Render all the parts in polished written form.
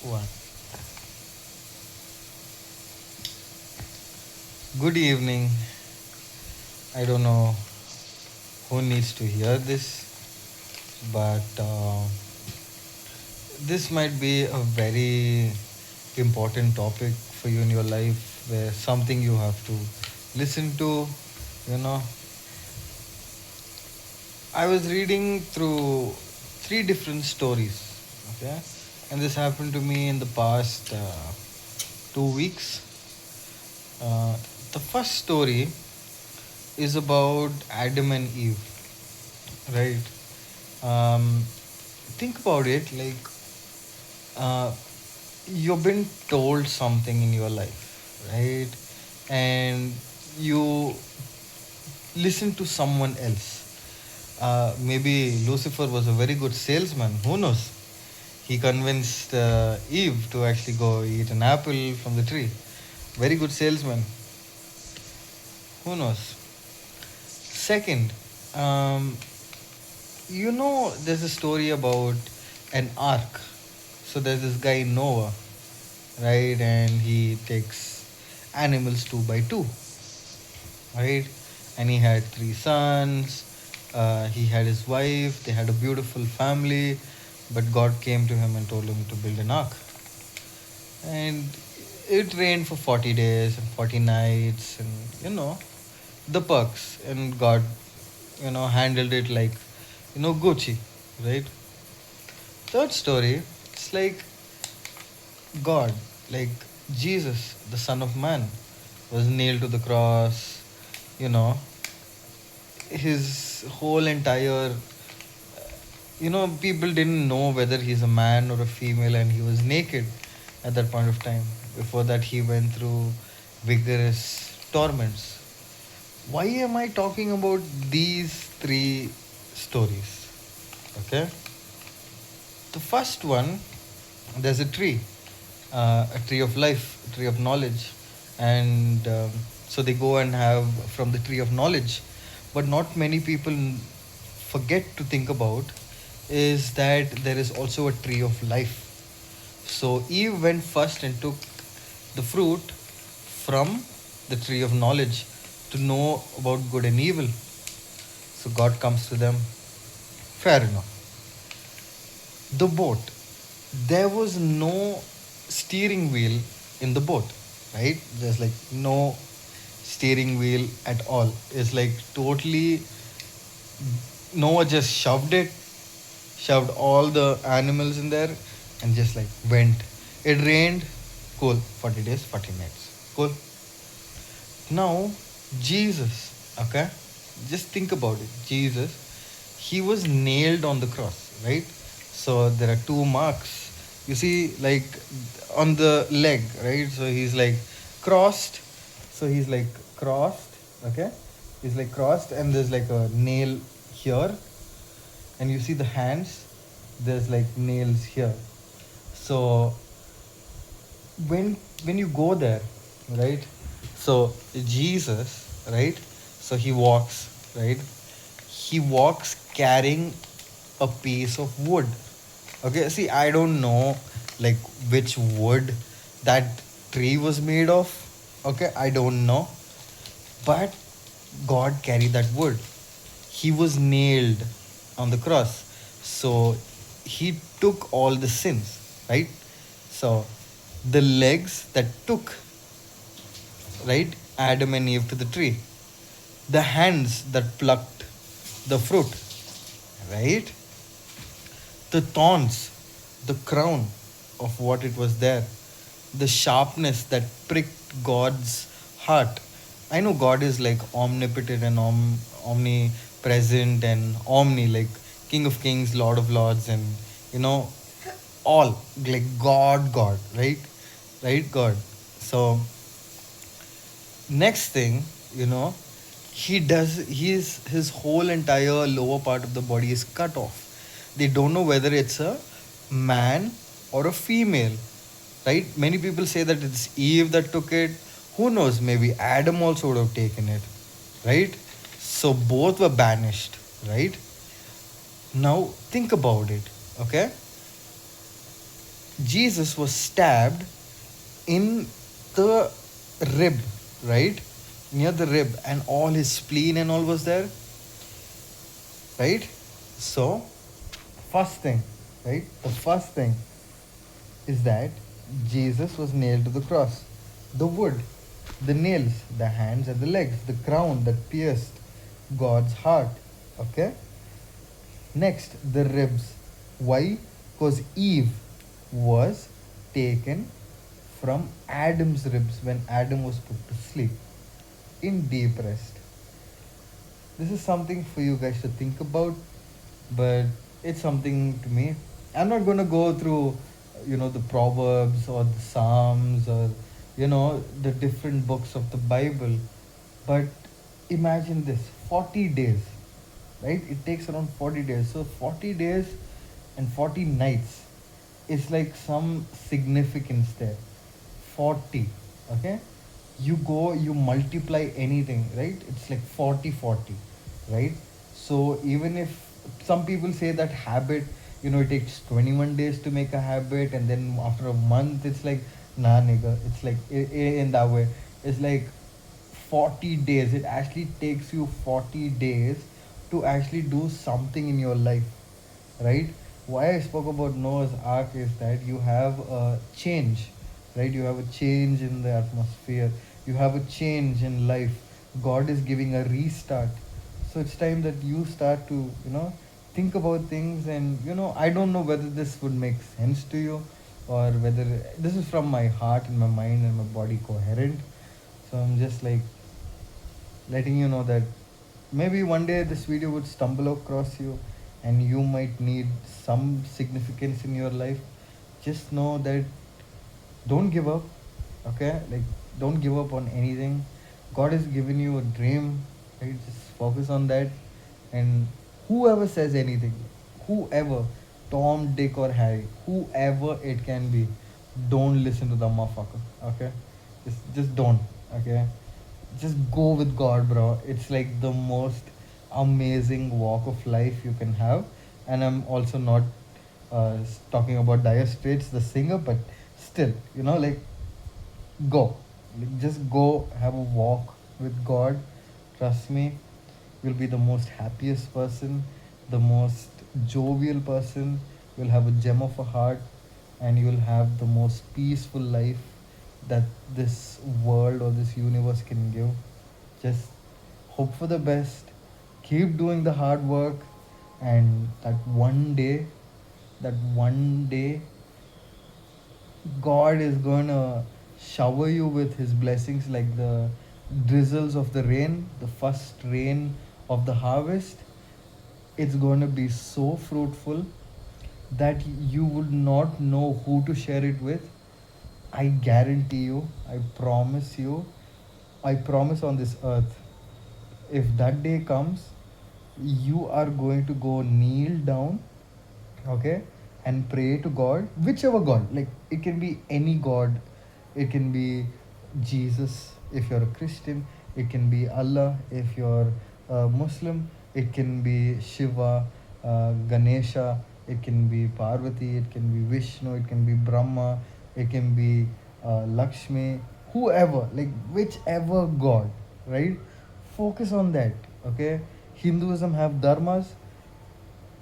One. Good evening. I don't know who needs to hear this, but this might be a very important topic for you in your life where something you have to listen to. You know, I was reading through three different stories, okay, and this happened to me in the past 2 weeks. The first story is about Adam and Eve, right? Um, think about it like uh, you've been told something in your life, right? And you listen to someone else. Maybe Lucifer was a very good salesman. Who knows? He convinced Eve to actually go eat an apple from the tree. Very good salesman. Who knows? Second, um, there's a story about an ark. So there's this guy Noah, right? And he takes animals two by two, right? And he had three sons. He had his wife. They had a beautiful family. But God came to him and told him to build an ark. And it rained for 40 days and 40 nights, and the perks. And God, handled it like, Gucci, right? Third story, it's like God, like Jesus, the Son of Man, was nailed to the cross. You know, his whole entire, people didn't know whether he's a man or a female, and he was naked at that point of time. Before that, he went through vigorous torments. Why am I talking about these three stories? Okay. The first one, there's a tree of life, a tree of knowledge. And so they go and have from the tree of knowledge. But not many people forget to think about is that there is also a tree of life. So Eve went first and took the fruit from the tree of knowledge to know about good and evil. So God comes to them. Fair enough. The boat. There was no steering wheel in the boat, right? There's like no steering wheel at all. It's like totally Noah just shoved all the animals in there and just like went. It rained, cool, 40 days, 40 nights. Cool. Now, Jesus, okay? Just think about it. Jesus, he was nailed on the cross, right? So there are two marks. You see, like on the leg, right? So he's like crossed. So he's like crossed, okay? He's like crossed, and there's like a nail here. And you see the hands, there's like nails here. So when you go there, right? So Jesus, right? So he walks, right? He walks carrying a piece of wood. Okay, see, I don't know like which wood that tree was made of. Okay, I don't know. But God carried that wood. He was nailed on the cross. So he took all the sins, right? So the legs that took, right, Adam and Eve to the tree, the hands that plucked the fruit, right, the thorns, the crown of what it was there, the sharpness that pricked God's heart. I know God is like omnipotent and omnipresent and like King of Kings, Lord of Lords, and you know, all like God, right? Right, God. So, next thing, his whole entire lower part of the body is cut off. They don't know whether it's a man or a female, right? Many people say that it's Eve that took it. Who knows? Maybe Adam also would have taken it, right? So both were banished, right? Now think about it, okay? Jesus was stabbed in the rib, right? Near the rib, and all his spleen and all was there, right? So, first thing, right? The first thing is that Jesus was nailed to the cross. The wood, the nails, the hands and the legs, the crown that pierced God's heart. Okay? Next, the ribs. Why? Because Eve was taken from Adam's ribs when Adam was put to sleep in deep rest. This is something for you guys to think about, but it's something to me. I'm not going to go through, the Proverbs or the Psalms or, the different books of the Bible, but imagine this 40 days, right? It takes around 40 days. So 40 days and 40 nights is like some significance there. 40, okay? You go, you multiply anything, right? It's like 40 40, right? So even if some people say that habit, it takes 21 days to make a habit, and then after a month it's like, nah nigga, it's like in that way. It's like 40 days. It actually takes you 40 days to actually do something in your life, right? Why I spoke about Noah's Ark is that you have a change, right? You have a change in the atmosphere, you have a change in life. God is giving a restart. So it's time that you start to, think about things. And, I don't know whether this would make sense to you, or whether this is from my heart and my mind and my body coherent. So I'm just like letting you know that maybe one day this video would stumble across you and you might need some significance in your life. Just know that don't give up, okay? Like, don't give up on anything. God has given you a dream, right? Just focus on that. And whoever says anything, whoever, Tom, Dick, or Harry, whoever it can be, don't listen to the motherfucker, okay? Just don't, okay? Just go with God, bro. It's like the most amazing walk of life you can have. And I'm also not talking about Dire Straits, the singer, but still, like, go. Like, just go have a walk with God. Trust me, you'll be the most happiest person, the most jovial person. You'll have a gem of a heart, and you'll have the most peaceful life that this world or this universe can give. Just hope for the best, keep doing the hard work, and that one day, God is going to shower you with His blessings like the drizzles of the rain, the first rain of the harvest. It's going to be so fruitful that you would not know who to share it with. I guarantee you, I promise on this earth, if that day comes, you are going to go kneel down, okay, and pray to God, whichever God. Like, it can be any God. It can be Jesus if you're a Christian, it can be Allah if you're a Muslim, it can be Shiva, Ganesha, it can be Parvati, it can be Vishnu, it can be Brahma, it can be Lakshmi, whoever, like whichever God, right? Focus on that, okay? Hinduism have dharmas,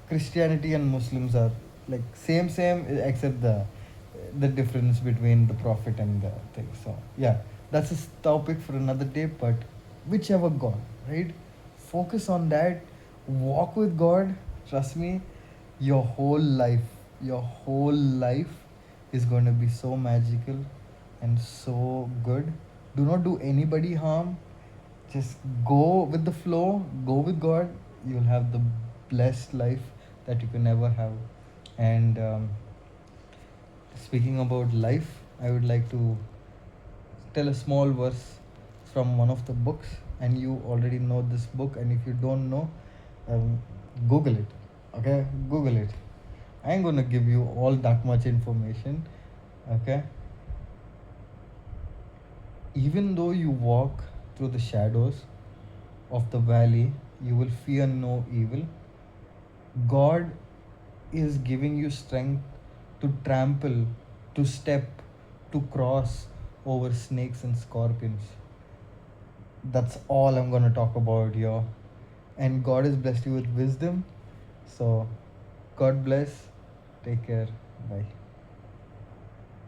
Christianity and Muslims are like same except the difference between the prophet and the thing. So yeah, that's a topic for another day. But whichever God, right? Focus on that. Walk with God. Trust me, your whole life is going to be so magical and so good. Do not do anybody harm. Just go with the flow, go with God. You'll have the blessed life that you can ever have. And speaking about life, I would like to tell a small verse from one of the books. And you already know this book, and if you don't know, um, Google it, okay? Google it. I ain't gonna give you all that much information, okay? Even though you walk through the shadows of the valley, you will fear no evil. God is giving you strength to trample. to step, to cross over snakes and scorpions. That's all I'm gonna talk about here. And God has blessed you with wisdom. So, God bless. Take care. Bye.